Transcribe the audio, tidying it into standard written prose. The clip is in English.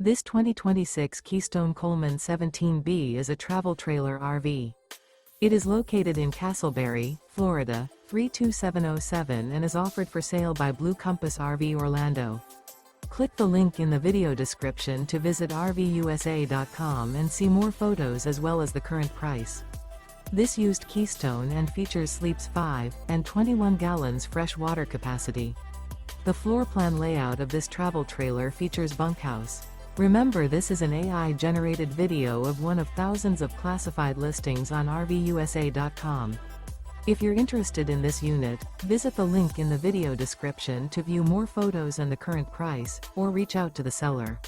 This 2026 Keystone Coleman 17B is a travel trailer RV. It is located in Casselberry, Florida, 32707 and is offered for sale by Blue Compass RV Orlando. Click the link in the video description to visit RVUSA.com and see more photos as well as the current price. This used Keystone and features sleeps 5 and 21 gallons fresh water capacity. The floor plan layout of this travel trailer features bunkhouse. Remember, this is an AI-generated video of one of thousands of classified listings on RVUSA.com. If you're interested in this unit, visit the link in the video description to view more photos and the current price, or reach out to the seller.